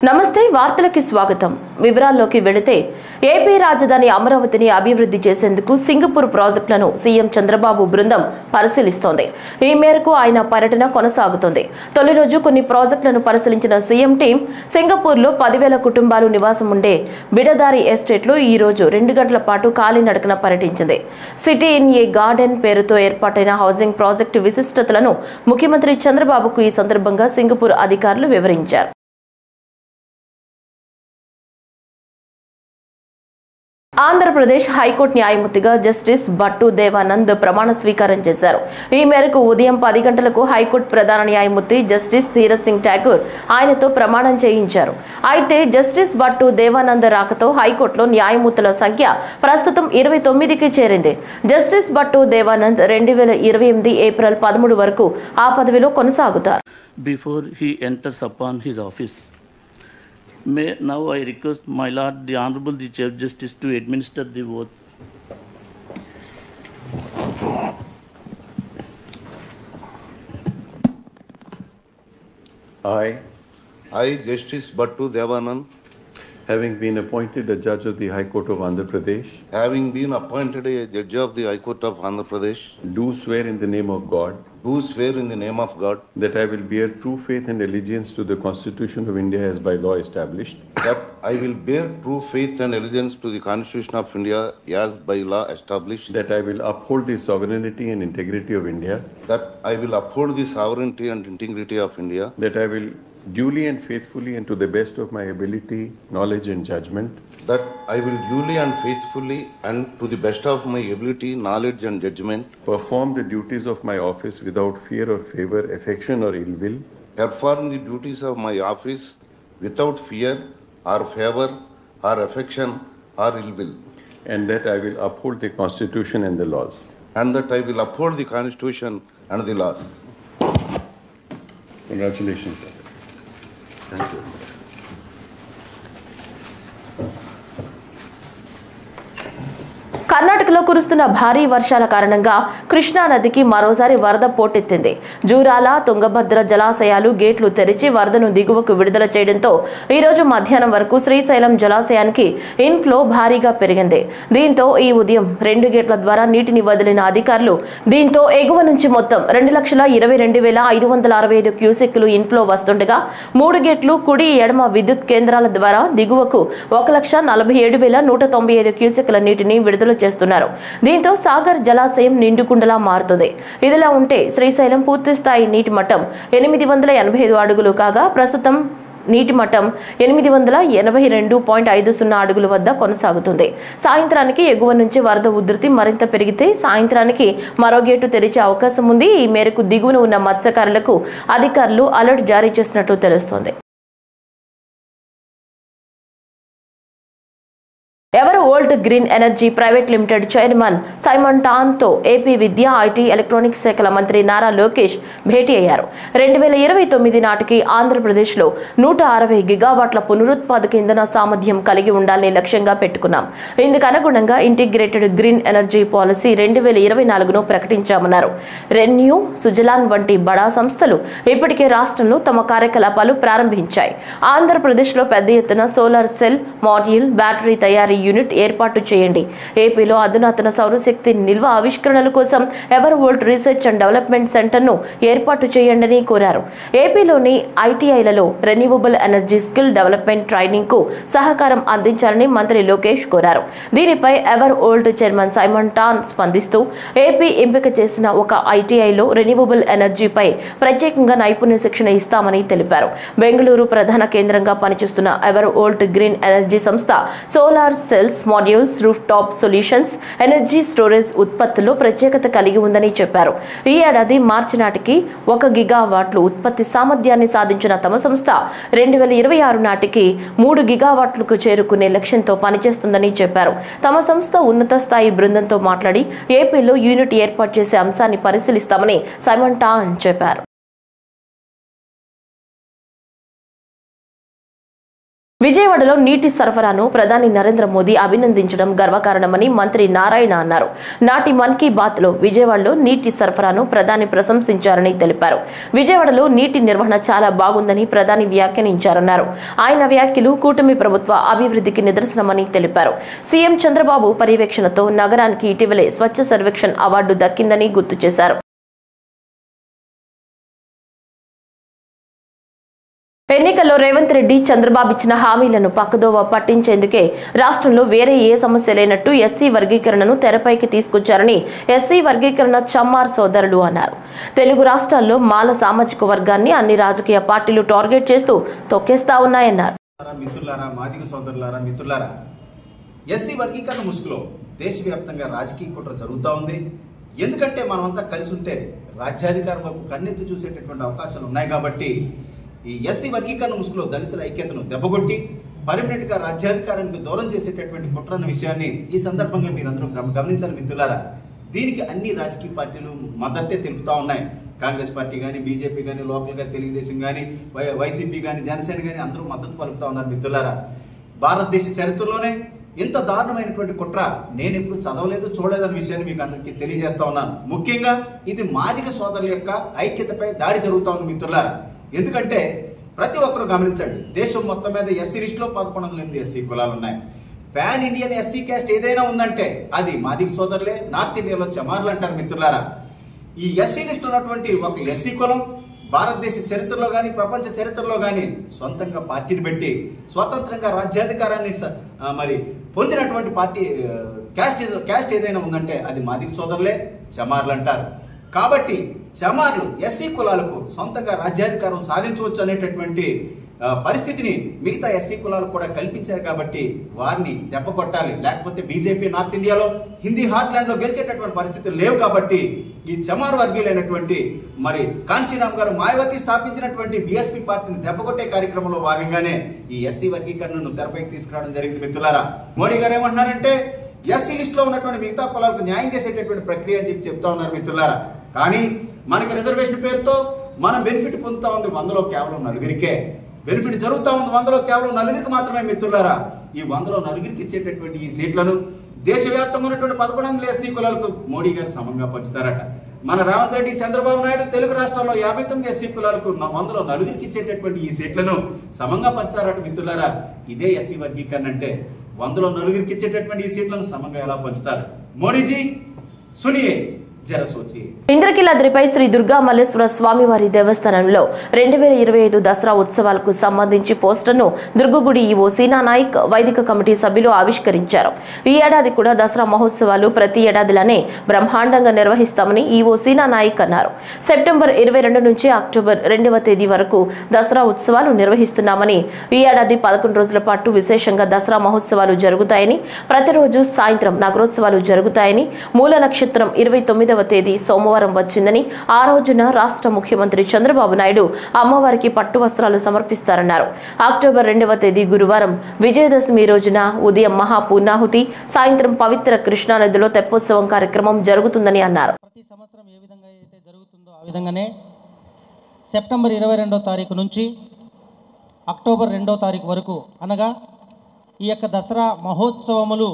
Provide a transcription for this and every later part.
నమస్తే వార్తలకి స్వాగతం వివరాల్లోకి వెళితే ఏపీ రాజధాని అమరావతిని అభివృద్ధి చేసేందుకు సింగపూర్ ప్రాజెక్టులను సీఎం చంద్రబాబు బృందం పరిశీలిస్తోంది. ఈ మేరకు ఆయన పర్యటన కొనసాగుతోంది. తొలి రోజు కొన్ని ప్రాజెక్టులను పరిశీలించిన సీఎం టీం సింగపూర్లో 10,000 కుటుంబాలు నివాసం ఉండే బిడదారి ఎస్టేట్లో ఈ రోజు 2 గంటల పాటు కాలినడకన పర్యటించింది. సిటీ ఇన్ ఏ గార్డెన్ పేరుతో ఏర్పాటైన హౌసింగ్ ప్రాజెక్టు విశిష్టతలను ముఖ్యమంత్రి చంద్రబాబుకు ఈ సందర్భంగా సింగపూర్ అధికారులు వివరించారు. ఆంధ్రప్రదేశ్ హైకోర్టు న్యాయమూర్తిగా జస్టిస్ భట్టు దేవానంద్ ప్రమాణ స్వీకారం చేశారు. ఈ మేరకు ఉదయం 10 గంటలకు హైకోర్టు ప్రధాన న్యాయమూర్తి జస్టిస్ ధీరజ్ సింగ్ ఠాకూర్ ఆయనతో ప్రమాణం చేయించారు. అయితే జస్టిస్ భట్టు దేవానంద్ రాకతో హైకోర్టులో న్యాయమూర్తుల సంఖ్య ప్రస్తుతం 29కి చేరింది. జస్టిస్ భట్టు దేవానంద్ 2028 ఏప్రిల్ 13 వరకు ఆ పదవిలో కొనసాగుతారు. Before he enters upon his office, now I request my Lord, the Honorable the Chief Justice, to administer the oath. I, Justice Bhattu Devanand, having been appointed a judge of the High Court of Andhra Pradesh, having been appointed a judge of the High Court of Andhra Pradesh, do swear in the name of God do swear in the name of God that I will bear true faith and allegiance to the Constitution of India as by law established, that I will bear true faith and allegiance to the Constitution of India as by law established, that I will uphold the sovereignty and integrity of India, that I will uphold the sovereignty and integrity of India, that I will duly and faithfully and to the best of my ability, knowledge and judgment, that I will duly and faithfully and to the best of my ability, knowledge and judgment perform the duties of my office without fear or favor, affection or ill will, perform the duties of my office without fear or favor or affection or ill will, and that I will uphold the Constitution and the laws. and that I will uphold the Constitution and the laws. Congratulations. Thank you. కర్ణాటకలో కురుస్తున్న భారీ వర్షాల కారణంగా కృష్ణా నదికి మరోసారి వరద పోటెత్తింది. జూరాల, తుంగభద్ర జలాశయాలు గేట్లు తెరిచి వరదను దిగువకు విడుదల చేయడంతో ఈ రోజు మధ్యాహ్నం వరకు శ్రీశైలం జలాశయానికి ఇన్ఫ్లో భారీగా పెరిగింది. దీంతో ఈ ఉదయం 2 గేట్ల ద్వారా నీటిని వదిలిన అధికారులు దీంతో ఎగువ నుంచి మొత్తం 2,22,565 క్యూసెక్కులు ఇన్ఫ్లో వస్తుండగా 3 గేట్లు కుడి ఎడమ విద్యుత్ కేంద్రాల ద్వారా దిగువకు 1,47,195 క్యూసెక్కుల నీటిని విడుదల చేస్తున్నారు. దీంతో సాగర్ జలాశయం నిండుకుండలా మారుతుంది. ఇదిలా ఉంటే శ్రీశైలం పూర్తి స్థాయి నీటి మట్టం 885 అడుగులు కాగా ప్రస్తుతం నీటి మట్టం 882.50 అడుగుల వద్ద కొనసాగుతుంది. సాయంత్రానికి ఎగువ నుంచి వరద ఉధృతి మరింత పెరిగితే సాయంత్రానికి మరో గేటు తెరిచే అవకాశం ఉంది. ఈ మేరకు దిగువన ఉన్న మత్స్యకారులకు అధికారులు అలర్ట్ జారీ చేసినట్లు తెలుస్తోంది. Ever world green energy private limited chairman Simon tan తో ఏపీ విద్యా, ఐటీ, ఎలక్ట్రానిక్స్ శాఖల మంత్రి నారా లోకేష్ భేటీ అయ్యారు. 2029 నాటికి ఆంధ్రప్రదేశ్లో 160 గిగావాట్ల పునరుత్పాదక ఇంధన సామర్థ్యం కలిగి ఉండాలని లక్ష్యంగా పెట్టుకున్నాం. ఇందుకు అనుగుణంగా ఇంటిగ్రేటెడ్ గ్రీన్ ఎనర్జీ పాలసీ 2024ను ప్రకటించామన్నారు. రెన్యూ, సుజలాన్ వంటి బడా సంస్థలు ఇప్పటికే రాష్ట్రంలో తమ కార్యకలాపాలు ప్రారంభించాయి. ఆంధ్రప్రదేశ్లో పెద్ద ఎత్తున సోలార్ సెల్, మాడ్యూల్, బ్యాటరీ తయారీ యూనిట్ ఏర్పాటు చేయండి. ఏపీలో అధునాతన సౌరశక్తి నిల్వ ఆవిష్కరణల కోసం ever world research and development సెంటర్ను ఏర్పాటు చేయండి కోరారు. ఏపీలోని ఐటీఐలలో renewable energy skill development training కు సహకారం అందించాలని మంత్రి లోకేష్ కోరారు. దీనిపై ever world chairman Simon Tan స్పందిస్తూ ఏపీ ఎంపిక చేసిన ఒక ఐటీఐలో రెన్యూవబుల్ ఎనర్జీపై ప్రత్యేకంగా నైపుణ్య శిక్షణ ఇస్తామని తెలిపారు. బెంగళూరు ప్రధాన కేంద్రంగా పనిచేస్తున్న ఎవర్ వరల్డ్ గ్రీన్ ఎనర్జీ సంస్థ solar cells, modules, roof top solutions, energy storage ఉత్పత్తిలో ప్రత్యేకత కలిగి ఉందని చెప్పారు. ఈ ఏడాది మార్చి నాటికి 1 గిగావాట్లు ఉత్పత్తి సామర్థ్యాన్ని సాధించిన తమ సంస్థ 2026 నాటికి 3 గిగావాట్లకు చేరుకునే లక్ష్యంతో పనిచేస్తుందని చెప్పారు. తమ సంస్థ ఉన్నత స్థాయి బృందంతో మాట్లాడి ఏపీలో యూనిట్ ఏర్పాటు చేసే అంశాన్ని పరిశీలిస్తామని సైమన్ టాన్ చెప్పారు. విజయవాడలో నీటి సరఫరాను ప్రధాని నరేంద్ర మోదీ అభినందించడం గర్వకారణమని మంత్రి నారాయణ అన్నారు. నాటి మన్ కీ బాత్ లో విజయవాడలో నీటి సరఫరాను ప్రధాని ప్రశంసించారని తెలిపారు. విజయవాడలో నీటి నిర్వహణ చాలా బాగుందని ప్రధాని వ్యాఖ్యానించారన్నారు. ఆయన వ్యాఖ్యలు కూటమి ప్రభుత్వ అభివృద్ధికి నిదర్శనమని తెలిపారు. సీఎం చంద్రబాబు పర్యవేక్షణతో నగరానికి ఇటీవలే స్వచ్ఛ సర్వేక్షణ్ అవార్డు దక్కిందని గుర్తు చేశారు. ఎన్నికల్లో రేవంత్ రెడ్డి చంద్రబాబు ఇచ్చిన హామీలను పక్కదోవ పట్టించేందుకే రాష్ట్రంలో వేరే ఏ సమస్య లేనట్టు ఎస్సీ వర్గీకరణను తెరపైకి తీసుకొచ్చారని ఎస్సీ వర్గీకరణ చమ్మార్ సోదరులు అన్నారు. తెలుగు రాష్ట్రాల్లో మాల సామాజిక వర్గాన్ని అన్ని రాజకీయ పార్టీలు టార్గెట్ చేస్తూ తొక్కేస్తా ఉన్నాయన్నారు. మిత్రులారా, మాదిగ సోదరులారా, మిత్రులారా, ఎస్సీ వర్గీకరణ ముసుగులో దేశవ్యాప్తంగా రాజకీయ కుట్ర జరుగుతూ ఉంది. ఎందుకంటే మనమంతా కలిసి ఉంటే రాజ్యాధికారం వైపు కన్నెత్తి చూసేటటువంటి అవకాశాలు ఉన్నాయి. కాబట్టి ఈ ఎస్సీ వర్గీకరణ ముసుగులో దళితుల ఐక్యతను దెబ్బగొట్టి పర్మనెంట్ గా రాజ్యాధికారానికి దూరం చేసేటటువంటి కుట్ర అన్న విషయాన్ని ఈ సందర్భంగా మీరందరూ గమనించాలి మిత్రులారా. దీనికి అన్ని రాజకీయ పార్టీలు మద్దతే తెలుపుతా ఉన్నాయి. కాంగ్రెస్ పార్టీ కానీ, బీజేపీ కానీ, లోకల్ గా తెలుగుదేశం కానీ, వైసీపీ కానీ, జనసేన కానీ అందరూ మద్దతు పలుకుతా ఉన్నారు మిత్రులారా. భారతదేశ చరిత్రలోనే ఇంత దారుణమైనటువంటి కుట్ర నేను ఎప్పుడు చదవలేదు, చూడలేదన్న విషయాన్ని మీకు అందరికీ తెలియజేస్తా ఉన్నాను. ముఖ్యంగా ఇది మాదిగ సోదరుల యొక్క ఐక్యతపై దాడి జరుగుతా ఉంది మిత్రులారా. ఎందుకంటే ప్రతి ఒక్కరు గమనించండి, దేశం మొత్తం మీద ఎస్సీ లిస్టులో 1108 ఎస్సీ కులాలు ఉన్నాయి. పాన్ ఇండియన్ ఎస్సీ క్యాస్ట్ ఏదైనా ఉందంటే అది మాదిగ సోదరులే. నార్త్ ఇండియాలో చమార్లు అంటారు మిత్రులారా. ఈ ఎస్సీ లిస్టులో ఉన్నటువంటి ఒక ఎస్సీ కులం భారతదేశ చరిత్రలో కానీ, ప్రపంచ చరిత్రలో కానీ సొంతంగా పార్టీని పెట్టి స్వతంత్రంగా రాజ్యాధికారాన్ని మరి పొందినటువంటి పార్టీ క్యాస్ట్ ఏదైనా ఉందంటే అది మాదిగ సోదరులే, చమార్లు అంటారు. కాబట్టి చమార్లు ఎస్సీ కులాలకు సొంతంగా రాజ్యాధికారం సాధించవచ్చు అనేటటువంటి పరిస్థితిని మిగతా ఎస్సీ కులాలకు కూడా కల్పించారు. కాబట్టి వారిని దెబ్బ కొట్టాలి. లేకపోతే బీజేపీ నార్త్ ఇండియాలో హిందీ హార్ట్లాండ్ లో గెలిచేటటువంటి పరిస్థితులు లేవు. కాబట్టి ఈ చమార్ వర్గీయులైనటువంటి మరి కాన్షీరామ్ గారు మాయావతి స్థాపించినటువంటి బీఎస్పీ పార్టీని దెబ్బకొట్టే కార్యక్రమంలో భాగంగానే ఈ ఎస్సీ వర్గీకరణను తెరపైకి తీసుకురావడం జరిగింది మిత్రులారా. మోడీ గారు ఏమంటున్నారంటే ఎస్సీ లిస్ట్ లో ఉన్నటువంటి మిగతా కులాలకు న్యాయం చేసేటటువంటి ప్రక్రియ అని చెప్తా ఉన్నారు మిత్రులారా. కానీ మనకి రిజర్వేషన్ పేరుతో మనం బెనిఫిట్ పొందుతా ఉంది 100లో కేవలం 4కే బెనిఫిట్ జరుగుతూ ఉంది. 100లో కేవలం 4కి మాత్రమే మిత్రులారా. ఈ 100లో 4కి ఇచ్చేటటువంటి ఈ సీట్లను దేశవ్యాప్తంగా ఉన్నటువంటి 1100 ఎస్సీ కులాలకు మోడీ గారు సమంగా పంచుతారట. మన రేవంత్ రెడ్డి, చంద్రబాబు నాయుడు తెలుగు రాష్ట్రాల్లో 59 ఎస్సీ కులాలకు 100లో 4కి ఇచ్చేటటువంటి ఈ సీట్లను సమంగా పంచుతారట మిత్రులారా. ఇదే ఎస్సీ వర్గీకరణ అంటే 100లో 4కి ఇచ్చేటటువంటి ఈ సీట్లను సమంగా ఎలా పంచుతారు? మోడీజీ సునియే ఇంద్రకీలాద్రిపై శ్రీ దుర్గా మల్లేశ్వర స్వామివారి దేవస్థానంలో 2025 దసరా ఉత్సవాలకు సంబంధించి పోస్టర్ను దుర్గగుడి ఈవో సీనా నాయక్ వైదిక కమిటీ సభ్యులు ఆవిష్కరించారు. ఈ ఏడాది కూడా దసరా మహోత్సవాలు ప్రతి ఏడాదిలానే బ్రహ్మాండంగా నిర్వహిస్తామని ఈవో సీనా నాయక్ అన్నారు. సెప్టెంబర్ 22 నుంచి అక్టోబర్ 2వ తేదీ వరకు దసరా ఉత్సవాలు నిర్వహిస్తున్నామని, ఈ ఏడాది 11 రోజుల పాటు విశేషంగా దసరా మహోత్సవాలు జరుగుతాయని, ప్రతిరోజు సాయంత్రం నగరోత్సవాలు జరుగుతాయని, మూల నక్షత్రం 29వ తేదీ సోమవారం వచ్చిందని, ఆ రోజున రాష్ట్ర ముఖ్యమంత్రి చంద్రబాబు నాయుడు అమ్మవారికి పట్టు వస్త్రాలు సమర్పిస్తారన్నారు. అక్టోబర్ 2వ తేదీ గురువారం విజయదశమి రోజున ఉదయం మహాపూర్ణాహుతి, సాయంత్రం పవిత్ర కృష్ణానదిలో తెప్పోత్సవం కార్యక్రమం జరుగుతుందని అన్నారు. ప్రతి సంవత్సరం ఏ విధంగా అయితే జరుగుతుందో ఆ విధంగానే సెప్టెంబర్ 22వ తారీఖు నుంచి అక్టోబర్ 2వ తారీఖు వరకు అనగా ఈ యొక్క దసరా మహోత్సవములు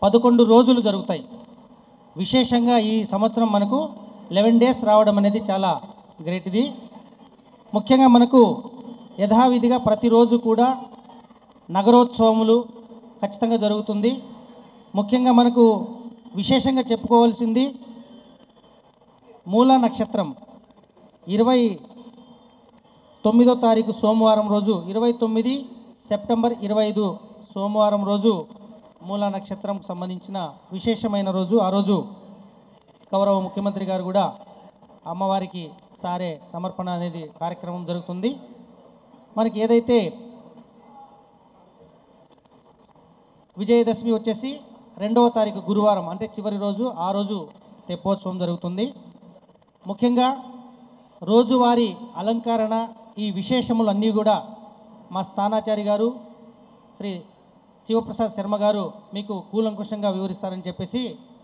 11 రోజులు జరుగుతాయి. విశేషంగా ఈ సంవత్సరం మనకు 11 డేస్ రావడం అనేది చాలా గ్రేట్. ఇది ముఖ్యంగా మనకు యథావిధిగా ప్రతిరోజు కూడా నగరోత్సవములు ఖచ్చితంగా జరుగుతుంది. ముఖ్యంగా మనకు విశేషంగా చెప్పుకోవాల్సింది మూల నక్షత్రం 29వ తారీఖు సోమవారం రోజు, 29 సెప్టెంబర్ 25 సోమవారం రోజు మూలా నక్షత్రంకు సంబంధించిన విశేషమైన రోజు. ఆ రోజు గౌరవ ముఖ్యమంత్రి గారు కూడా అమ్మవారికి సారే సమర్పణ అనేది కార్యక్రమం జరుగుతుంది. మనకి ఏదైతే విజయదశమి వచ్చేసి 2వ తారీఖు గురువారం అంటే చివరి రోజు, ఆ రోజు తెప్పోత్సవం జరుగుతుంది. ముఖ్యంగా రోజువారీ అలంకరణ ఈ విశేషములన్నీ కూడా మా స్థానాచారి గారు శ్రీ శివప్రసాద్ శర్మ గారు మీకు కూలంకుషంగా వివరిస్తారని చెప్పేసి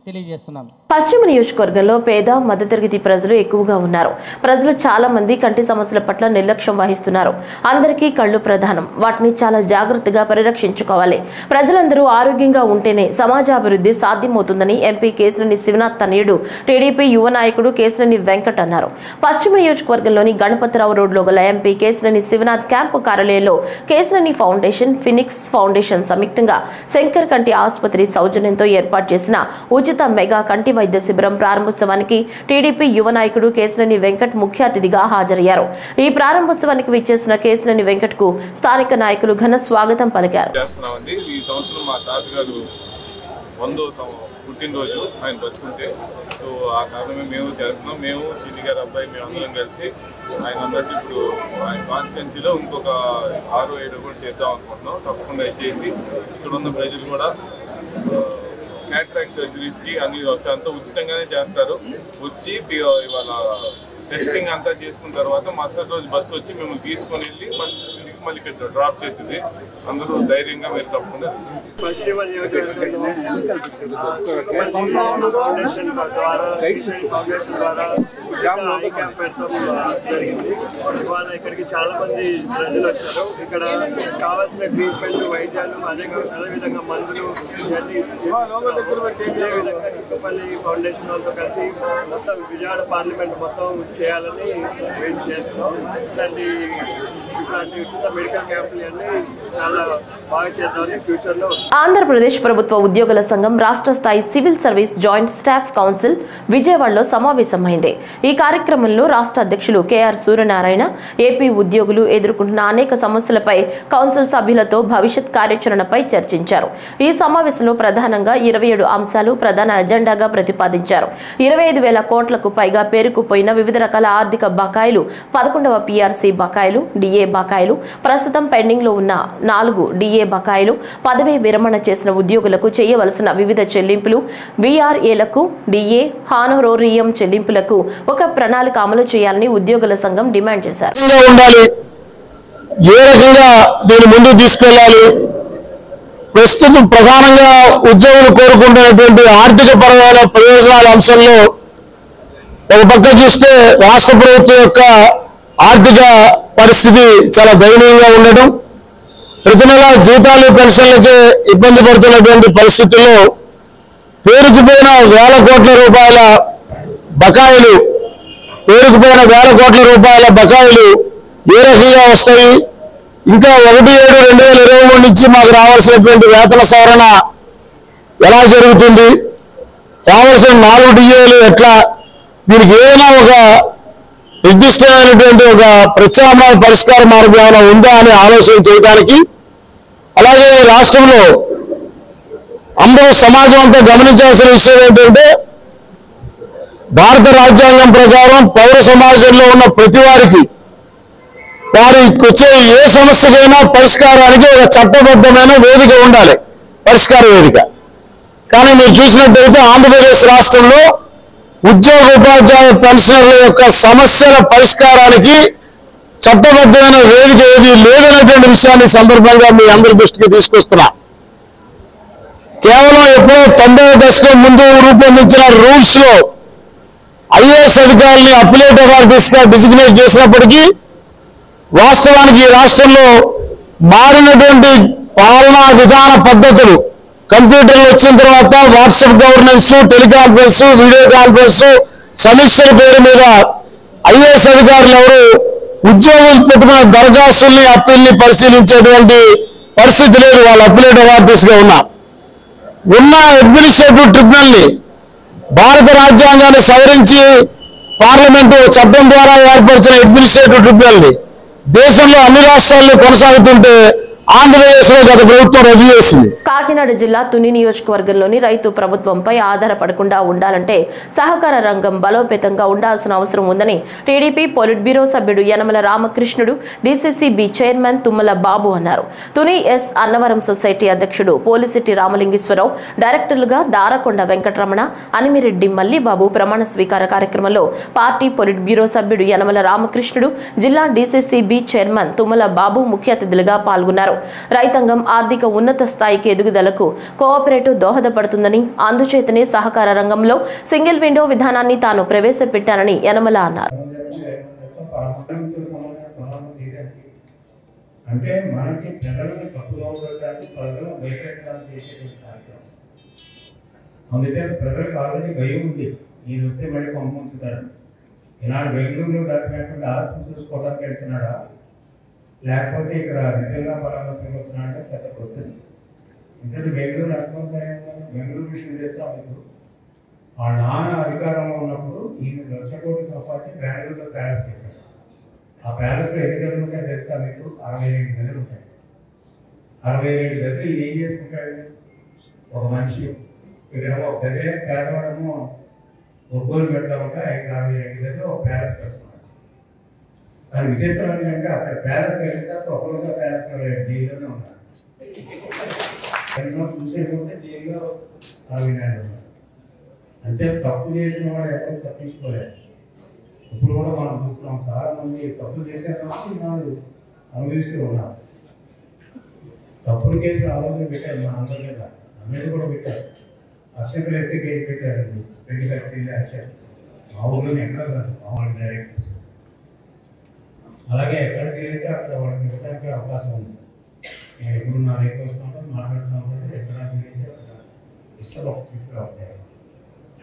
తెలియజేస్తున్నాను. పశ్చిమ నియోజకవర్గంలో పేద మధ్యతరగతి ప్రజలు ఎక్కువగా ఉన్నారు. ప్రజలు చాలా మంది కంటి సమస్యల పట్ల నిర్లక్ష్యం వహిస్తున్నారు. అందరికీ కళ్ళు ప్రధానం. వాటిని చాలా జాగ్రత్తగా పరిరక్షించుకోవాలి. ప్రజలందరూ ఆరోగ్యంగా ఉంటేనే సమాజాభివృద్ధి సాధ్యమవుతుందని ఎంపీ కేశినేని శివనాథ్ తనయుడు టీడీపీ యువ నాయకుడు కేశినేని వెంకట్ అన్నారు. పశ్చిమ నియోజకవర్గంలోని గణపతిరావు రోడ్లో గల ఎంపీ కేశినేని శివనాథ్ క్యాంపు కార్యాలయంలో కేశినేని ఫౌండేషన్, ఫినిక్స్ ఫౌండేషన్ సంయుక్తంగా శంకర్ కంటి ఆసుపత్రి సౌజన్యంతో ఏర్పాటు చేసిన ఉచిత మెగా కంటి వైద్య శిబిరం ప్రారంభోత్సవానికి టీడీపీ యువ నాయకుడు కేశినేని వెంకట్ ముఖ్య అతిథిగా హాజరయ్యారు. ఈ ప్రారంభోత్సవానికి విచ్చేసిన కేశినేని వెంకట్ కు స్థానిక నాయకులు ఘన స్వాగతం పలికారు. ఈ సంవత్సరం మా తాతగారు 100వ పుట్టినరోజు ఆయన బతుకుంటే, సో ఆ కారణమే మేము చేస్తున్నాం. మేము చిన్ని గారి అబ్బాయి మేము అందరం కలిసి ఆయన అన్నట్టు ఇప్పుడు ఆయన కాన్స్టిట్యున్సీలో ఇంకొక 6-7 కూడా చేద్దాం అనుకుంటున్నాం. తప్పకుండా చేసి ఇక్కడ ఉన్న ప్రజలు కూడా క్యాటరాక్ట్ సర్జరీస్కి అన్ని వస్తాయి, అంతా ఉచితంగానే చేస్తారు. వచ్చి ఇవాళ టెస్టింగ్ అంతా చేసుకున్న తర్వాత మరుసటి రోజు బస్సు వచ్చి మిమ్మల్ని తీసుకొని వెళ్ళి మళ్ళీ ఇక్కడ డ్రాప్ చేసింది. అందరూ ధైర్యంగా మీరు తప్పకుండా ఇవాళ ఇక్కడికి చాలా మంది ప్రజలు వచ్చారు. ఇక్కడ కావాల్సిన ట్రీట్మెంట్, వైద్యాలు, అదేవిధంగా మందులు ఇవన్నీ విధంగా చుట్టుపల్లి ఫౌండేషన్ వాళ్ళతో కలిసి మొత్తం విజయవాడ పార్లమెంట్ మొత్తం చేయాలని వెయిట్ చేస్తున్నాం. ఇట్లాంటి ఉచిత మెడికల్ క్యాంపులు అన్నీ చాలా బాగా చేద్దామని ఫ్యూచర్లో. ఆంధ్రప్రదేశ్ ప్రభుత్వ ఉద్యోగుల సంఘం రాష్ట్ర స్థాయి civil service joint staff council విజయవాడలో సమావేశమైంది. ఈ కార్యక్రమంలో రాష్ట్ర అధ్యక్షులు కెఆర్ సూర్యనారాయణ ఏపీ ఉద్యోగులు ఎదుర్కొంటున్న అనేక సమస్యలపై కౌన్సిల్ సభ్యులతో భవిష్యత్ కార్యాచరణపై చర్చించారు. ఈ సమావేశంలో ప్రధానంగా 27 అంశాలు ప్రధాన ఎజెండాగా ప్రతిపాదించారు. 25,000 కోట్లకు పైగా పేరుకుపోయిన వివిధ రకాల ఆర్థిక బకాయిలు, 11వ పీఆర్సీ బకాయిలు, డిఏ బకాయిలు, ప్రస్తుతం పెండింగ్ లో ఉన్న 4 డిఏ బకాయిలు, పదవీ విరమణ చేసిన ఉద్యోగులకు చేయవలసిన వివిధ చెల్లింపులు, వీఆర్ఏలకు, డిఏ హానోరోరియం చెల్లింపులకు ఒక ప్రణాళిక అమలు చేయాలని ఉద్యోగుల సంఘం డిమాండ్ చేశారు. ఏ రకంగా దీన్ని ముందుకు తీసుకెళ్లాలి, ప్రస్తుతం ప్రధానంగా ఉద్యోగులు కోరుకుంటున్నటువంటి ఆర్థిక పరమైన ప్రయోజనాల అంశంలో ఒక పక్క చూస్తే రాష్ట్ర ప్రభుత్వం యొక్క ఆర్థిక పరిస్థితి చాలా దయనీయంగా ఉండటం, ప్రతి నెల జీతాలు పెన్షన్లకే ఇబ్బంది పడుతున్నటువంటి పరిస్థితుల్లో పేరుకుపోయిన వేల కోట్ల రూపాయల బకాయిలు ఏ రకంగా వస్తాయి, ఇంకా 1/7/2023 నుంచి మాకు రావాల్సినటువంటి వేతన సవరణ ఎలా జరుగుతుంది, రావాల్సిన 4 డిఏలు ఎట్లా, దీనికి ఏదైనా ఒక నిర్దిష్టమైనటువంటి ఒక ప్రత్యామ్నాయ పరిష్కార మార్గం ఏమైనా ఉందా అని ఆలోచన చేయడానికి, అలాగే రాష్ట్రంలో అందరూ సమాజం అంతా గమనించాల్సిన విషయం ఏంటంటే భారత రాజ్యాంగం ప్రకారం పౌర సమాజంలో ఉన్న ప్రతి వారికి వారికి వచ్చే ఏ సమస్యకైనా పరిష్కారానికి ఒక చట్టబద్ధమైన వేదిక ఉండాలి, పరిష్కార వేదిక. కానీ మీరు చూసినట్టయితే ఆంధ్రప్రదేశ్ రాష్ట్రంలో ఉద్యోగ ఉపాధ్యాయ పెన్షనర్ల యొక్క సమస్యల పరిష్కారానికి చట్టబద్ధమైన వేదిక ఏది లేదనేటువంటి విషయాన్ని సందర్భంగా మీ అందరి దృష్టికి తీసుకొస్తున్నా. కేవలం ఎప్పుడో 90వ దశకం ముందు రూపొందించిన రూల్స్ లో ఐఏఎస్ అధికారుల్ని అప్పిలేట్ అథారిటీస్ గా డిజిగ్నేట్ చేసినప్పటికీ వాస్తవానికి ఈ రాష్ట్రంలో మారినటువంటి పాలనా విధాన పద్ధతులు, కంప్యూటర్లు వచ్చిన తర్వాత WhatsApp governance, teleconference, video conference, సమీక్షల పేరు మీద ఐఏఎస్ అధికారులు ఎవరు ఉద్యోగులు పెట్టుకున్న దరఖాస్తుల్ని, అప్పీల్ని పరిశీలించేటువంటి పరిస్థితి లేదు. వాళ్ళు అప్పిలేట్ అథారిటీస్ గా ఉన్న అడ్మినిస్ట్రేటివ్ ట్రిబ్యునల్ ని భారత రాజ్యాంగాన్ని సవరించి పార్లమెంటు చట్టం ద్వారా ఏర్పరిచిన అడ్మినిస్ట్రేటివ్ ట్రిబ్యునల్ ని దేశంలో అన్ని రాష్ట్రాల్లో కొనసాగుతుంటే ఆంధ్రప్రదేశ్ లో గత ప్రభుత్వం రద్దు చేసింది. కాకినాడ జిల్లా తుని నియోజకవర్గంలోని రైతు ప్రభుత్వంపై ఆధారపడకుండా ఉండాలంటే సహకార రంగం బలోపేతంగా ఉండాల్సిన అవసరం ఉందని టీడీపీ పొలిట్ బ్యూరో సభ్యుడు యనమల రామకృష్ణుడు, డీసీసీబీ చైర్మన్ తుమ్మల బాబు అన్నారు. తుని ఎస్ అన్నవరం సొసైటీ అధ్యక్షుడు పోలిశెట్టి రామలింగేశ్వరరావు, డైరెక్టర్లుగా దారకొండ వెంకటరమణ, అనిమిరెడ్డి మల్లిబాబు ప్రమాణ స్వీకార కార్యక్రమంలో పార్టీ పొలిట్ బ్యూరో సభ్యుడు యనమల రామకృష్ణుడు, జిల్లా డీసీసీబీ చైర్మన్ తుమ్మల బాబు ముఖ్య అతిథులుగా పాల్గొన్నారు. రైతాంగం ఆర్థిక ఉన్నత స్థాయికి ఎదుగుదలకు కోఆపరేటివ్ దోహదపడుతుందని, అందుచేతనే సహకార రంగంలో సింగిల్ విండో విధానాన్ని తాను ప్రవేశపెట్టానని యనమల అన్నారు. అంటే మనకి ప్రజలను తప్పుగా ఉండడానికి ప్రజలను భయపెట్టడానికి చేసేటువంటి కార్యక్రమం. అందుకే ప్రజలకు ఆల్రెడీ భయం ఉంది, ఈయన వస్తే మళ్ళీ పంపుతారు. ఇలాంటి బెంగళూరులో దాచినటువంటి ఆస్తిని చూసుకోవడానికి వెళ్తున్నాడా, లేకపోతే ఇక్కడ నిజంగా పరామర్శకు వస్తున్నాడంటే పెద్ద క్వశ్చన్. ఎందుకంటే బెంగళూరు అసలు బెంగళూరు విషయం చేస్తే అప్పుడు ఆ నాన్న అధికారంలో ఉన్నప్పుడు ఈయన 1,00,000 కోట్లు సంపాదించి బెంగళూరులో ప్యాలెస్ పెట్టారు. ఆ ప్యాలెస్లో ఎన్ని గదులు ఉంటాయి తెలుసా మీకు? 62 గదులు ఉంటాయి. 62 గదులు ఈయన ఏం చేసుకుంటాడు? ఒక మనిషి ఇక్కడ ఒక గదే పేదవాడము ఒక్కరు పెడతా ఉంటే 62 గదులు ఒక ప్యాలెస్ పెడుతున్నాడు. కానీ విచిత్రం ఏంటంటే అక్కడ ప్యాలెస్ పెట్టిన ఒక్కరుగా ప్యాలెస్ జైల్లోనే ఉన్నారు. ఎన్నో చూసేటంటే జైల్లో 64 ఉన్నారు. అంటే తప్పు చేసిన వాడు ఎవరు తప్పించుకోలేదు. ఇప్పుడు కూడా మనం చూస్తున్నాం, చాలా మంది తప్పులు చేసే కాబట్టి వాళ్ళు అనుభవిస్తూ ఉన్నారు. తప్పులు కేసు ఆలోచన పెట్టారు మన అందరి మీద, అన్నీ కూడా పెట్టారు. అక్షంతలు ఎత్తే కేసు పెట్టారు, పెళ్లి కట్టి అక్షరం మా ఊళ్ళో ఎక్కడ కాదు వాళ్ళ డైరెక్టర్స్. అలాగే ఎక్కడికి వెళ్తే అక్కడ వాళ్ళకి ఇవ్వడానికి అవకాశం ఉంది. నేను ఎప్పుడు నా దగ్గర వస్తున్నాను మాట్లాడుతున్నాను, ఎక్కడికి వెళ్తే అక్కడ ఇష్టం అవుతాయి.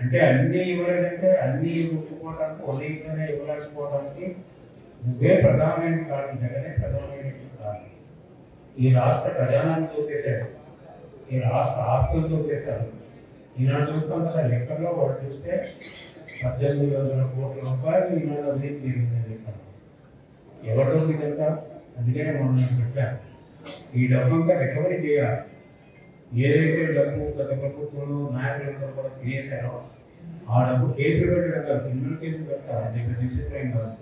అంటే అన్నీ ఇవ్వలేదంటే అన్నీ ఒప్పుకోవడానికి ఉదయంగానే ఇవ్వలేకపోవడానికి నువ్వే ప్రధానమైన కారణం, జగనే ప్రధానమైన కారణం. ఈ రాష్ట్ర ఖజానాన్ని చూసేశారు, ఈ రాష్ట్ర ఆస్తులు చూసేశారు. ఈనాడు చూస్తాం కదా లెక్కల్లో వాడు చూస్తే 18,000 కోట్ల రూపాయలు ఈనాడు అభివృద్ధి జరిగింది లెక్క. ఎవరితో ఇదంతా? అందుకనే మనం చెప్పాను, ఈ డబ్బంతా రికవరీ చేయాలి. ఏదైతే డబ్బు గత ప్రభుత్వంలో నాయకులంతా కూడా తినేశారో ఆ డబ్బు కేసులు పెట్టడం కాదు, క్రిమినల్ కేసులు పెడతారు. అది డిసిప్లైన్ కాదు.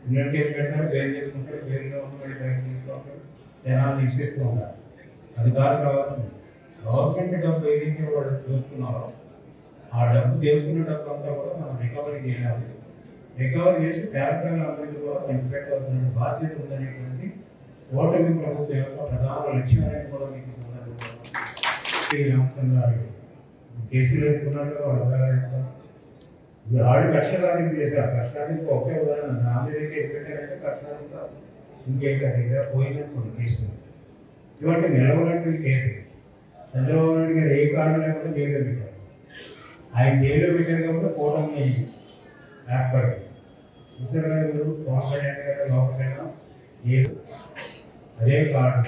క్రిమినల్ కేసు పెడతారు, జైలు చేసుకుంటారు, జైల్లో ఉన్నవాళ్ళు బయట తీసుకుంటారు, జనాలు తీసేస్తూ ఉంటారు. అది కాదు కావాల్సింది. గవర్నమెంట్ డబ్బు ఏదైతే వాళ్ళు దోచుకున్నారో ఆ డబ్బు తెలుసుకున్న డబ్బు అంతా కూడా మనం రికవరీ చేయాలి. రికవరీ చేసి పేదలను అందరికీ కూడా పంచిపెట్టవలసిన బాధ్యత ఉందనేటువంటి ఓటమి ప్రభుత్వం యొక్క ప్రధాన లక్ష్యం అనేది కూడా మీకు కేసులు పెట్టుకున్నాడు. ఆడు కక్షాధింపు చేశారు. కక్షాధింపు ఒకే ఉదాహరణ, నా మీద కేసు పెట్టారంటే కక్షాధింపు ఇంకేంటి దగ్గర పోయినప్పుడు కేసులు. ఇటువంటి నిలవనటువంటి కేసు చంద్రబాబు నాయుడు గారు ఏ కారణం లేకుండా జైల్లో పెట్టారు. ఆయన జైల్లో పెట్టారు కాబట్టి కూటమి ఏర్పడింది. చూసారు కదా మీరు, పవన్ కళ్యాణ్ గారు లోపలైనా లేదు, అదే కారణం.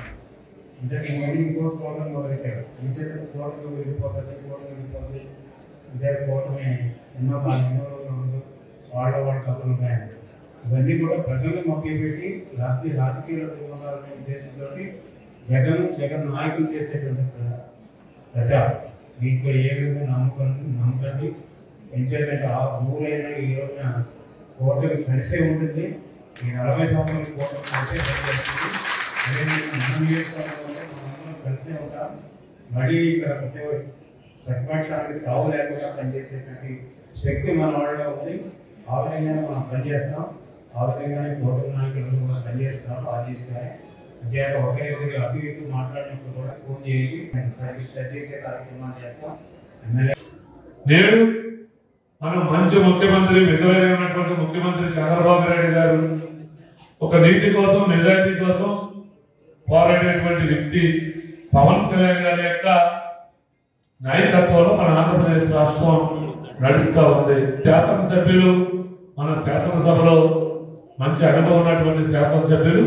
అంటే మళ్ళీ ఇంకో కూటమి మొదలెట్టారు. ఇంకేంటే కూటమి వెళ్ళిపోతుంది, కూటమి వెళ్ళిపోతుంది, ఇంకే కూటమి ఎన్నో రోజులు ఉండదు, వాళ్ళ కథలు ఉంటాయని. ఇవన్నీ కూడా ప్రజలను మభ్యపెట్టి రాజకీయాలు ఉండాలనే ఉద్దేశంతో జగన్ నాయకులు చేసేటువంటి ప్రజా మీకు ఏ విధంగా నమ్మకండి. ఎందుకంటే ఆ ఊరైనా ఈ రోజున కోటలు కలిసే ఉంటుంది. ఈ 40 సంవత్సరాల కోటలు కలిసే పనిచేస్తుంది. అదేవిధంగా మన నియోజకవర్గంలో మనందరం కలిసే ఉంటాం. మళ్ళీ ఇక్కడ ప్రతిపక్షానికి తావు లేకుండా పనిచేసేటువంటి శక్తి మన వాళ్ళలో ఉంది. ఆ విధంగానే మనం పనిచేస్తాం. ఆ విధంగానే కోటల నాయకులు కూడా పనిచేస్తున్నారు. ఆదేశాన్ని అంతేకాక ఒకే విధంగా అటు ఇటు మాట్లాడినప్పుడు కూడా ఫోన్ చేసి చేసే కార్యక్రమాలు చేస్తాం. నేను మనం మంచి ముఖ్యమంత్రి, విజయమైనటువంటి ముఖ్యమంత్రి చంద్రబాబు నాయుడు గారు ఒక నీతి కోసం, నిజాయితీ కోసం పోరాడేటువంటి వ్యక్తి పవన్ కళ్యాణ్ గారి యొక్క నాయకత్వంలో మన ఆంధ్రప్రదేశ్ రాష్ట్రం నడుస్తూ ఉంది. శాసనసభ్యులు, మన శాసనసభలో మంచి అనుభవం ఉన్నటువంటి శాసనసభ్యులు,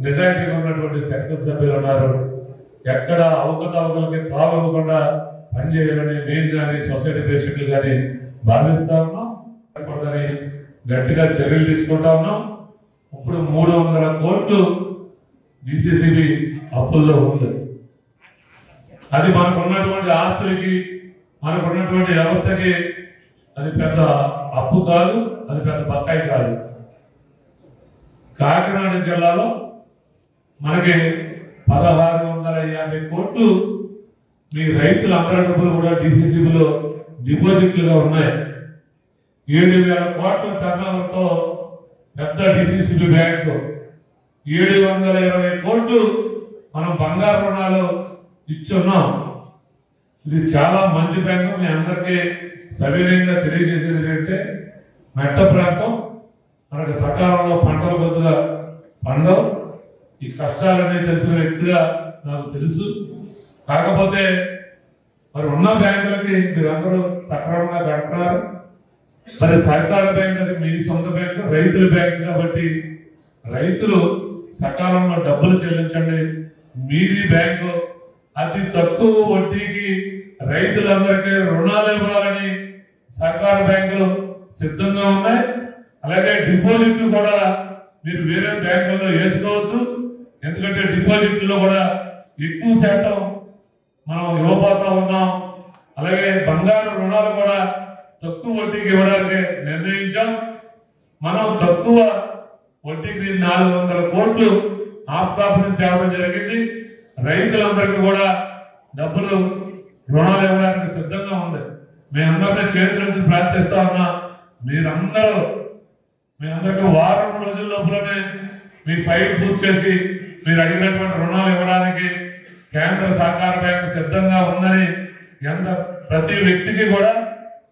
నిజాయితీగా ఉన్నటువంటి శాసనసభ్యులు ఉన్నారు. ఎక్కడ అవకతవకలకి తావివ్వకుండా పనిచేయాలని మేము కానీ సొసైటీ ప్రేక్షకులు కానీ భావిస్తా ఉన్నాం. గట్టిగా చర్యలు తీసుకుంటా ఉన్నాం. ఇప్పుడు 300 కోట్లు డిసిసిబి అప్పుల్లో ఉంది. అది మనకున్నటువంటి ఆస్తులకి, మనకున్నటువంటి వ్యవస్థకి అది పెద్ద అప్పు కాదు, అది పెద్ద బకాయి కాదు. కాకినాడ జిల్లాలో మనకి 1650 కోట్లు మీ రైతుల అందరి డబ్బులు కూడా డిసిసిబిలో డిపాజిట్లుగా ఉన్నాయి. 7000 కోట్ల టర్నోవర్తో పెద్ద డిసిసిబి బ్యాంకు 720 కోట్లు మనం బంగారు రుణాలు ఇచ్చున్నాం. ఇది చాలా మంచి బ్యాంకు. మీ అందరికీ సవినయంగా తెలియజేసేది ఏంటంటే మెట్ట ప్రాంతం మనకు సకాలంలో పంటలు కొద్దిగా పండవు. ఈ కష్టాలన్నీ తెలిసిన వ్యక్తిగా నాకు తెలుసు. కాకపోతే మరి ఉన్న బ్యాంకులకి మీరందరూ సక్రమంగా కడుతున్నారు. మరి సహకార బ్యాంక్ అది మీ సొంత బ్యాంకు, రైతుల బ్యాంకు కాబట్టి రైతులు సకాలంలో డబ్బులు చెల్లించండి. మీది బ్యాంకు అతి తక్కువ వడ్డీకి రైతులందరికీ రుణాలు ఇవ్వాలని సహకార బ్యాంకులు సిద్ధంగా ఉన్నాయి. అలాగే డిపాజిట్లు కూడా మీరు వేరే బ్యాంకుల్లో వేసుకోవద్దు. ఎందుకంటే డిపాజిట్లో కూడా ఎక్కువ శాతం మనం ఇవ్వబోతా ఉన్నాం. అలాగే బంగారు రుణాలు కూడా తక్కువ వడ్డీకి ఇవ్వడానికి నిర్ణయించాం. మనం తక్కువ వడ్డీకి 400 కోట్లు ఆప్కాపురం తేవడం జరిగింది. రైతులందరికీ కూడా డబ్బులు రుణాలు ఇవ్వడానికి సిద్ధంగా ఉంది. మేమందరినీ చేతులెత్తి ప్రార్థిస్తా ఉన్నా. మీరందరికీ వారం రోజుల లోపలనే మీ ఫైల్ పూర్తి చేసి మీరు అడిగినటువంటి రుణాలు ఇవ్వడానికి కేంద్ర సహకార బ్యాంకు సిద్ధంగా ఉందని ప్రతి వ్యక్తికి కూడా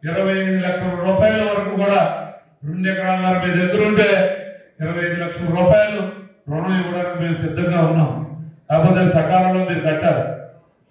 25 లక్షల రూపాయల వరకు కూడా 2 ఎకరాల మీ దగ్గర ఉంటే 25 లక్షల రూపాయలు రుణం ఇవ్వడానికి మేము సిద్ధంగా ఉన్నాం. కాకపోతే సకాలంలో మీరు కట్టాలి.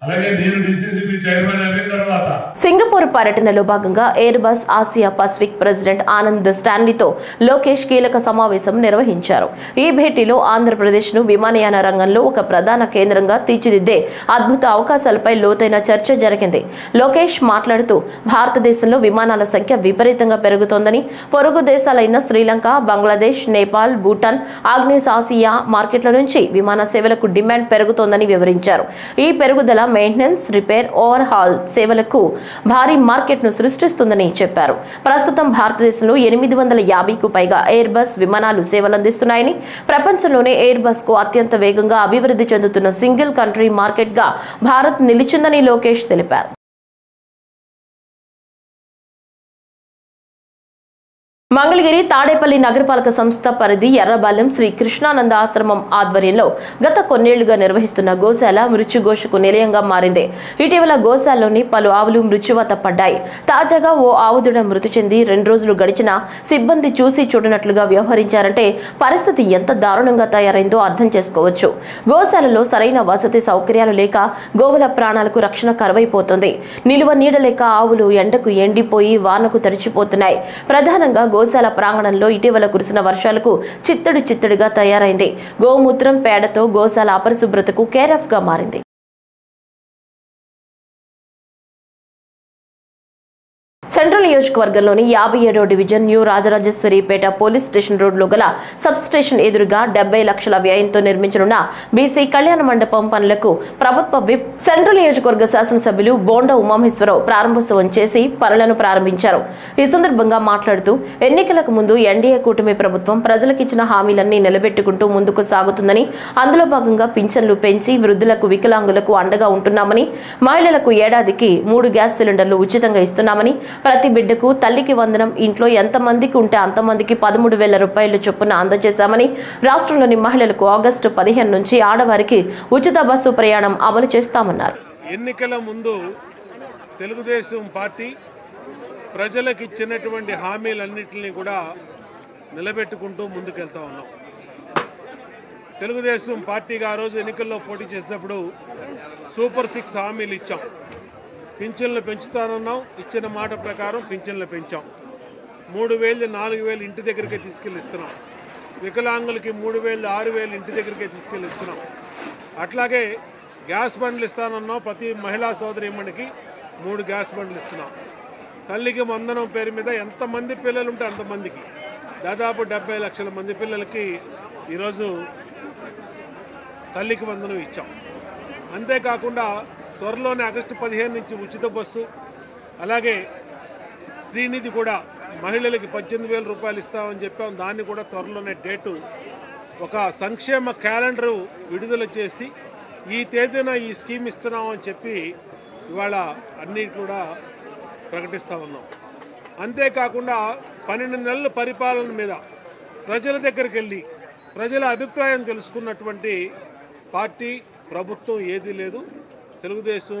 అలాగే నేను డిసిసిబి చైర్మన్ అయిన తర్వాత సింగపూర్ పర్యటనలో భాగంగా Airbus Asia Pacific president Anand స్టాన్లీతో లోకేష్ కీలక సమావేశం నిర్వహించారు. ఈ భేటీలో ఆంధ్రప్రదేశ్ను విమానయాన రంగంలో ఒక ప్రధాన కేంద్రంగా తీర్చిదిద్దే అద్భుత అవకాశాలపై లోతైన చర్చ జరిగింది. లోకేష్ మాట్లాడుతూ భారతదేశంలో విమానాల సంఖ్య విపరీతంగా పెరుగుతోందని, పొరుగు దేశాలైన శ్రీలంక, బంగ్లాదేశ్, నేపాల్, భూటాన్, ఆగ్నేయ ఆసియా మార్కెట్ల నుంచి విమాన సేవలకు డిమాండ్ పెరుగుతోందని వివరించారు. ఈ పెరుగుదల మెయింటెనెన్స్, రిపేర్, ఓవర్ హాల్ సేవలకు భారీ మార్కెట్ ను సృష్టిస్తుందని చెప్పారు. ప్రస్తుతం భారతదేశంలో 850కు పైగా ఎయిర్ బస్ విమానాలు సేవలందిస్తున్నాయని, ప్రపంచంలోనే ఎయిర్ బస్ కు అత్యంత వేగంగా అభివృద్ధి చెందుతున్న సింగిల్ కంట్రీ మార్కెట్ గా భారత్ నిలిచిందని లోకేష్ తెలిపారు. మంగళగిరి తాడేపల్లి నగరపాలక సంస్థ పరిధి ఎర్రబాలెం శ్రీ కృష్ణానంద ఆశ్రమం ఆధ్వర్యంలో గత కొన్నేళ్లుగా నిర్వహిస్తున్న గోశాల మృత్యుఘోషకు నిలయంగా మారింది. ఇటీవల గోశాలలోని పలు ఆవులు మృత్యువాత పడ్డాయి. తాజాగా ఓ ఆవుదూడ మృతి చెంది 2 రోజులు గడిచినా సిబ్బంది చూసి చూడనట్లుగా వ్యవహరించారంటే పరిస్థితి ఎంత దారుణంగా తయారైందో అర్థం చేసుకోవచ్చు. గోశాలలో సరైన వసతి సౌకర్యాలు లేక గోవుల ప్రాణాలకు రక్షణ కరువైపోతుంది. నిలువ నీడ లేక ఆవులు ఎండకు ఎండిపోయి వానకు తడిచిపోతున్నాయి. ప్రధానంగా గోశాల ప్రాంగణంలో ఇటీవల కురిసిన వర్షాలకు చిత్తడిగా తయారైంది. గోమూత్రం, పేడతో గోశాల అపరిశుభ్రతకు కేరాఫ్ గా మారింది. సెంట్రల్ నియోజకవర్గంలోని 57వ division new Rajarajeswaripeta police station రోడ్లో గల సబ్ స్టేషన్ ఎదురుగా 70 లక్షల వ్యయంతో నిర్మించనున్న బీసీ కళ్యాణ మండపం పనులకు ప్రభుత్వ విప్ సెంట్రల్ నియోజకవర్గ శాసనసభ్యులు బోండా ఉమామేశ్వరరావు ప్రారంభోత్సవం చేసి పనులను ప్రారంభించారు. ఈ సందర్భంగా మాట్లాడుతూ ఎన్నికలకు ముందు ఎన్డీఏ కూటమి ప్రభుత్వం ప్రజలకిచ్చిన హామీలన్నీ నిలబెట్టుకుంటూ ముందుకు సాగుతుందని, అందులో భాగంగా పింఛన్లు పెంచి వృద్ధులకు, వికలాంగులకు అండగా ఉంటున్నామని, మహిళలకు ఏడాదికి 3 గ్యాస్ సిలిండర్లు ఉచితంగా ఇస్తున్నామని, ప్రతి బిడ్డకు తల్లికి వందనం ఇంట్లో ఎంతమందికి ఉంటే అంతమందికి 13,000 రూపాయలు చొప్పున అందజేశామని, రాష్ట్రంలోని మహిళలకు ఆగస్టు 15 నుంచి ఆడవారికి ఉచిత బస్సు ప్రయాణం అమలు చేస్తామన్నారు. ఎన్నికల ముందు తెలుగుదేశం పార్టీ ప్రజలకు ఇచ్చినటువంటి హామీలన్నింటినీ కూడా నిలబెట్టుకుంటూ ముందుకెళ్తా ఉన్నాం. తెలుగుదేశం పార్టీగా ఆ రోజు ఎన్నికల్లో పోటీ చేసేటప్పుడు సూపర్ 6 హామీలు ఇచ్చాం. పింఛన్లు పెంచుతానన్నాం, ఇచ్చిన మాట ప్రకారం పింఛన్లు పెంచాం. 3,000, 4,000 ఇంటి దగ్గరికే తీసుకెళ్ళిస్తున్నాం. వికలాంగులకి 3,000, 6,000 ఇంటి దగ్గరికే తీసుకెళ్ళిస్తున్నాం. అట్లాగే గ్యాస్ బండ్లు ఇస్తానన్నాం, ప్రతి మహిళా సోదరీమణికి 3 గ్యాస్ బండ్లు ఇస్తున్నాం. తల్లికి వందనం పేరు మీద ఎంతమంది పిల్లలు ఉంటే అంతమందికి దాదాపు 70 లక్షల మంది పిల్లలకి ఈరోజు తల్లికి వందనం ఇచ్చాం. అంతేకాకుండా త్వరలోనే ఆగస్టు 15 నుంచి ఉచిత బస్సు, అలాగే శ్రీనిధి కూడా మహిళలకి 18,000 రూపాయలు ఇస్తామని చెప్పాం. దాన్ని కూడా త్వరలోనే డేటు ఒక సంక్షేమ క్యాలెండరు విడుదల చేసి ఈ తేదీన ఈ స్కీమ్ ఇస్తున్నామని చెప్పి ఇవాళ అన్నీ కూడా ప్రకటిస్తూ ఉన్నాం. అంతేకాకుండా 12 నెలల పరిపాలన మీద ప్రజల దగ్గరికి వెళ్ళి ప్రజల అభిప్రాయం తెలుసుకున్నటువంటి పార్టీ ప్రభుత్వం ఏదీ లేదు. తెలుగుదేశం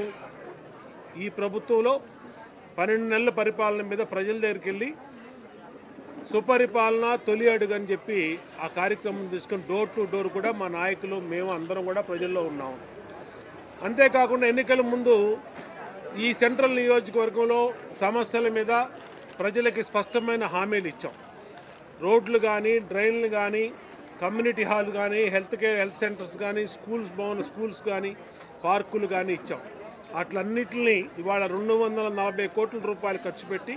ఈ ప్రభుత్వంలో 12 నెలల పరిపాలన మీద ప్రజల దగ్గరికి వెళ్ళి సుపరిపాలన తొలి అడుగు అని చెప్పి ఆ కార్యక్రమం తీసుకొని డోర్ టు డోర్ కూడా మా నాయకులు మేము అందరం కూడా ప్రజల్లో ఉన్నాము. అంతేకాకుండా ఎన్నికల ముందు ఈ సెంట్రల్ నియోజకవర్గంలో సమస్యల మీద ప్రజలకి స్పష్టమైన హామీలు ఇచ్చాం. రోడ్లు కానీ, డ్రైన్లు కానీ, కమ్యూనిటీ హాల్ కానీ, హెల్త్ సెంటర్స్ కానీ, స్కూల్స్ కానీ, పార్కులు కానీ ఇచ్చాం. అట్లన్నిటిని ఇవాళ 240 కోట్ల రూపాయలు ఖర్చు పెట్టి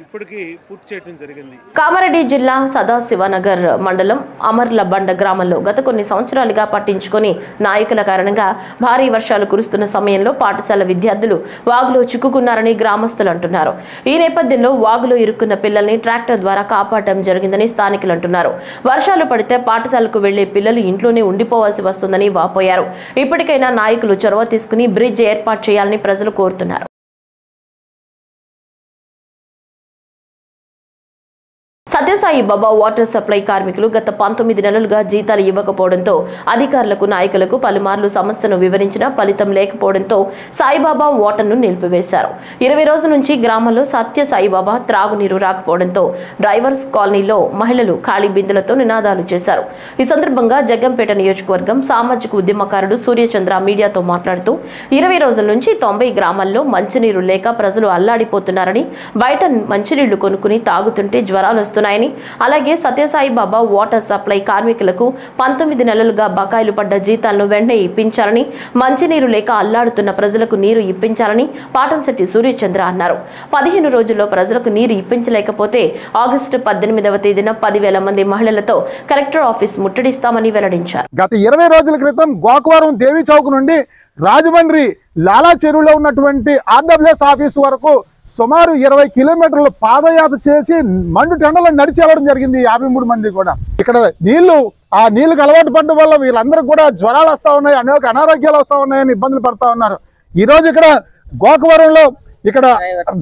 ఇప్పటికీ పూర్తి చేయడం జరిగింది. కామారెడ్డి జిల్లా సదాశివనగర్ మండలం అమర్లబండ గ్రామంలో గత కొన్ని సంవత్సరాలుగా పట్టించుకొని నాయకుల కారణంగా భారీ వర్షాలు కురుస్తున్న సమయంలో పాఠశాల విద్యార్థులు వాగులో చిక్కుకున్నారని గ్రామస్తులు అంటున్నారు. ఈ నేపథ్యంలో వాగులో ఇరుక్కున్న పిల్లల్ని ట్రాక్టర్ ద్వారా కాపాడటం జరిగిందని స్థానికులు అంటున్నారు. వర్షాలు పడితే పాఠశాలకు వెళ్లే పిల్లలు ఇంట్లోనే ఉండిపోవాల్సి వస్తుందని వాపోయారు. ఇప్పటికైనా నాయకులు చొరవ తీసుకుని బ్రిడ్జ్ ఏర్పాటు చేయాలని ప్రజలు కోరుతున్నారు. సత్యసాయి బాబా వాటర్ సప్లై కార్మికులు గత 19 నెలలుగా జీతాలు ఇవ్వకపోవడంతో అధికారులకు నాయకులకు పలుమార్లు సమస్యను వివరించినా ఫలితం లేకపోవడంతో సాయిబాబా వాటర్ను నిలిపివేశారు. 20 రోజుల నుంచి గ్రామంలో సత్యసాయిబాబా త్రాగునీరు రాకపోవడంతో డ్రైవర్స్ కాలనీలో మహిళలు ఖాళీ బిందెలతో నినాదాలు చేశారు. ఈ సందర్భంగా జగ్గంపేట నియోజకవర్గం సామాజిక ఉద్యమకారుడు సూర్యచంద్ర మీడియాతో మాట్లాడుతూ 20 రోజుల నుంచి 90 గ్రామాల్లో మంచినీరు లేక ప్రజలు అల్లాడిపోతున్నారని, బయట మంచినీళ్లు కొనుక్కుని తాగుతుంటే జ్వరాలు వస్తున్నాయని, అలాగే సత్యసాయి బాబా వాటర్ సప్లై కార్మికులకు 19 నెలలుగా బకాయిలు పడ్డ జీతాలను వెంటనే ఇప్పించాలని, మంచినీరు లేక అల్లాడుతున్న ప్రజలకు నీరు ఇప్పించాలని పాటంశెట్టి సూర్యచంద్ర అన్నారు. 15 రోజుల్లో ప్రజలకు నీరు ఇప్పించలేకపోతే ఆగస్టు 18వ తేదీన 10,000 మంది మహిళలతో కలెక్టర్ ఆఫీస్ ముట్టడిస్తామని వెల్లడించారు. గత 20 రోజుల క్రితం గోకవరం దేవి చౌక్ నుండి రాజమండ్రి లాలా చెరువులో ఉన్నటువంటి ఆర్డబ్ల్యూఎస్ ఆఫీస్ వరకు సుమారు 20 కిలోమీటర్లు పాదయాత్ర చేసి మండు టెండలో నడిచి వెళ్ళడం జరిగింది. 53 మంది కూడా. ఇక్కడ ఆ నీళ్లకు అలవాటు పడడం వల్ల వీళ్ళందరూ కూడా జ్వరాలు వస్తూ ఉన్నాయి, అనేక అనారోగ్యాలు వస్తూ ఉన్నాయని ఇబ్బందులు పడతా ఉన్నారు. ఈ రోజు ఇక్కడ గోకవరంలో ఇక్కడ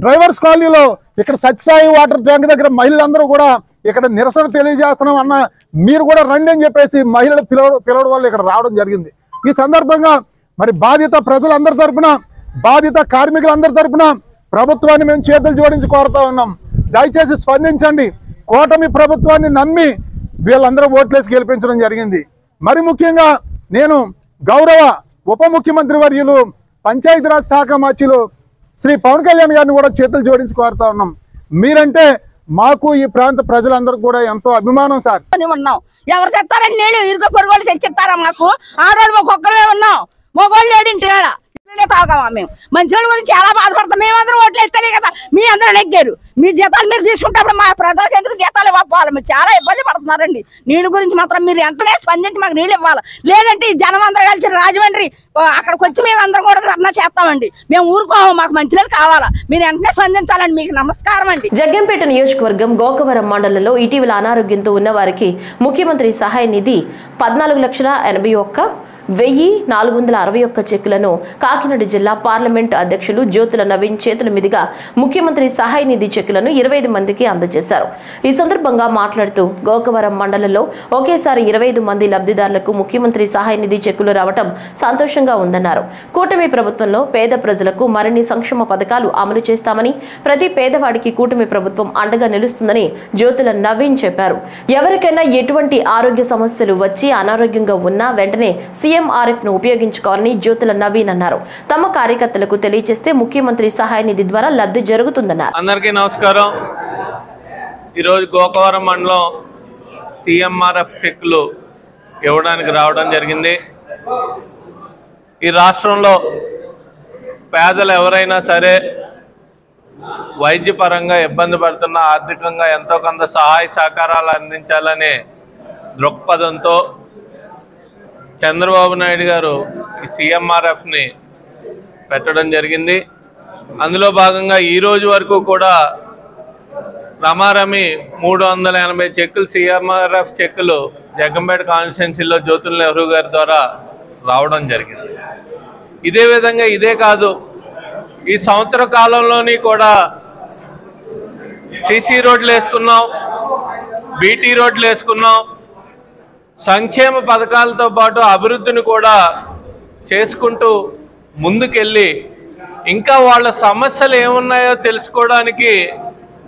డ్రైవర్స్ కాలనీలో ఇక్కడ సత్యసాయి వాటర్ ట్యాంక్ దగ్గర మహిళలందరూ కూడా ఇక్కడ నిరసన తెలియజేస్తున్నాం అన్న, మీరు కూడా రండి అని చెప్పేసి మహిళలు పిలవడం వల్ల ఇక్కడ రావడం జరిగింది. ఈ సందర్భంగా మరి బాధిత ప్రజలందరి తరపున, బాధిత కార్మికులందరి తరపున ప్రభుత్వాన్ని మేము చేతులు జోడించి కోరుతా ఉన్నాం. దయచేసి స్పందించండి. కూటమి ప్రభుత్వాన్ని నమ్మి వీళ్ళందరూ ఓట్లేసి గెలిపించడం జరిగింది. మరి ముఖ్యంగా నేను గౌరవ ఉప ముఖ్యమంత్రి వర్యులు పంచాయతీరాజ్ శాఖ మంత్రులు శ్రీ పవన్ కళ్యాణ్ గారిని కూడా చేతులు జోడించి కోరుతా ఉన్నాం. మీరంటే మాకు ఈ ప్రాంత ప్రజలందరూ కూడా ఎంతో అభిమానం సార్. ఎవరు తెస్తారండి నీళ్ళు? ఇరుగు పొరుగోళ్ళు తెచ్చిస్తారా? మాకు ఆడవాళ్ళు మాకు ఒక్కరే ఉన్నాం, మగోళ్ళు ఏడింటారా? తాగామా మేము? మంచి గురించి చాలా బాధపడతాం. మేమందరం ఓట్లు వేస్తేనే కదా మీ అందరూ నెగ్గారు. మీ జీతాలు మీరు తీసుకుంటే మా ప్రజలకు ఎందుకు జీతాలు ఇవ్వాలి? మీరు చాలా ఇబ్బంది పడుతున్నారండి. నీళ్ళ గురించి మాత్రం మీరు వెంటనే స్పందించి మాకు నీళ్ళు ఇవ్వాలి. లేదంటే ఈ జనం అందరూ కలిసి రాజమండ్రి అక్కడికి వచ్చి మేము అందరం కూడా ధర్నా చేస్తామండి. మేము ఊరుకోము, మాకు మంచినీళ్ళు కావాలా. మీరు వెంటనే స్పందించాలండి. మీకు నమస్కారం అండి. జగ్గంపేట నియోజకవర్గం గోకవరం మండలంలో ఇటీవల అనారోగ్యంతో ఉన్న వారికి ముఖ్యమంత్రి సహాయ నిధి 14,81,461 చెక్కులను కాకినాడ జిల్లా పార్లమెంట్ అధ్యక్షులు జ్యోతుల నవీన్ చేతుల మీదుగా ముఖ్యమంత్రి సహాయ నిధి చెక్కులను 25 మందికి అందజేశారు. ఈ సందర్భంగా మాట్లాడుతూ గోకవరం మండలంలో ఒకేసారి 25 మంది లబ్ధిదారులకు ముఖ్యమంత్రి సహాయ నిధి చెక్కులు రావడం సంతోషంగా ఉందన్నారు. కూటమి ప్రభుత్వంలో పేద ప్రజలకు మరిన్ని సంక్షేమ పథకాలు అమలు చేస్తామని, ప్రతి పేదవాడికి కూటమి ప్రభుత్వం అండగా నిలుస్తుందని జ్యోతుల నవీన్ చెప్పారు. ఎవరికైనా ఎటువంటి ఆరోగ్య సమస్యలు వచ్చి అనారోగ్యంగా ఉన్నా వెంటనే CMRF ను ఉపయోగించుకోవాలని జ్యోతుల నవీన్ అన్నారు. తమ కార్యకర్తలకు తెలియజేస్తే ముఖ్యమంత్రి సహాయ నిధి ద్వారా లబ్ధి జరుగుతుందన్నారు. అందరికీ నమస్కారం. ఈరోజు గోకవరం మండలం CMRF చెక్కులు ఇవ్వడానికి రావడం జరిగింది. ఈ రాష్ట్రంలో పేదలు ఎవరైనా సరే వైద్యపరంగా ఇబ్బంది పడుతున్న, ఆర్థికంగా ఎంతో కొంత సహాయ సహకారాలు అందించాలనే దృక్పథంతో చంద్రబాబు నాయుడు గారు ఈ CMRFని పెట్టడం జరిగింది. అందులో భాగంగా ఈరోజు వరకు కూడా రమారమి 380 చెక్కులు CMRF చెక్కులు జగ్గంపేట కాన్స్టిట్యున్సీలో జ్యోతుల నెహ్రూ గారి ద్వారా రావడం జరిగింది. ఇదే విధంగా ఇదే కాదు, ఈ సంవత్సర కాలంలోని కూడా CC రోడ్లు వేసుకున్నాం, BT రోడ్లు వేసుకున్నాం. సంక్షేమ పథకాలతో పాటు అభివృద్ధిని కూడా చేసుకుంటూ ముందుకెళ్ళి ఇంకా వాళ్ళ సమస్యలు ఏమున్నాయో తెలుసుకోవడానికి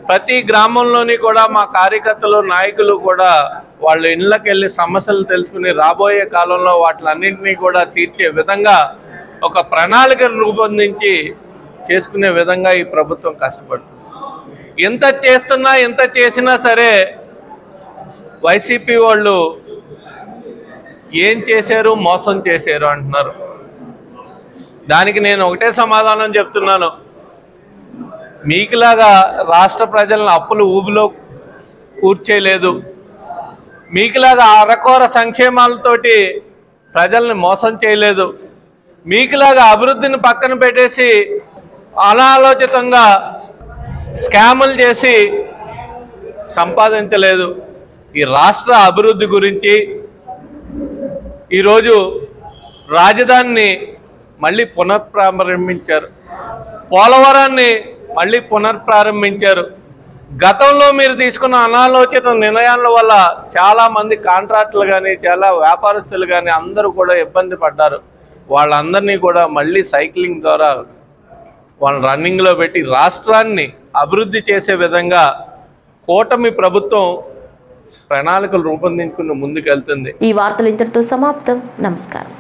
ప్రతి గ్రామంలోని కూడా మా కార్యకర్తలు నాయకులు కూడా వాళ్ళ ఇళ్ళకి వెళ్ళి సమస్యలు తెలుసుకుని రాబోయే కాలంలో వాటిలన్నింటినీ కూడా తీర్చే విధంగా ఒక ప్రణాళిక రూపొందించి చేసుకునే విధంగా ఈ ప్రభుత్వం కష్టపడుతుంది. ఎంత చేసినా సరే వైసీపీ వాళ్ళు ఏం చేశారు, మోసం చేశారు అంటున్నారు. దానికి నేను ఒకటే సమాధానం చెప్తున్నాను. మీకులాగా రాష్ట్ర ప్రజలను అప్పులు ఊబిలో కూర్చేయలేదు. మీకులాగా అరకొర సంక్షేమాలతోటి ప్రజల్ని మోసం చేయలేదు. మీకులాగా అభివృద్ధిని పక్కన పెట్టేసి అనాలోచితంగా స్కాములు చేసి సంపాదించలేదు. ఈ రాష్ట్ర అభివృద్ధి గురించి ఈరోజు రాజధానిని మళ్ళీ పునఃప్రారంభించారు, పోలవరాన్ని మళ్ళీ పునఃప్రారంభించారు. గతంలో మీరు తీసుకున్న అనాలోచిత నిర్ణయాల వల్ల చాలామంది కాంట్రాక్టులు కానీ చాలా వ్యాపారస్తులు కానీ అందరూ కూడా ఇబ్బంది పడ్డారు. వాళ్ళందరినీ కూడా మళ్ళీ సైక్లింగ్ ద్వారా వాళ్ళని రన్నింగ్లో పెట్టి రాష్ట్రాన్ని అభివృద్ధి చేసే విధంగా కూటమి ప్రభుత్వం ప్రణాళికలు రూపొందించుకుని ముందుకెళ్తుంది. ఈ వార్తలు ఇంతటితో సమాప్తం. నమస్కారం.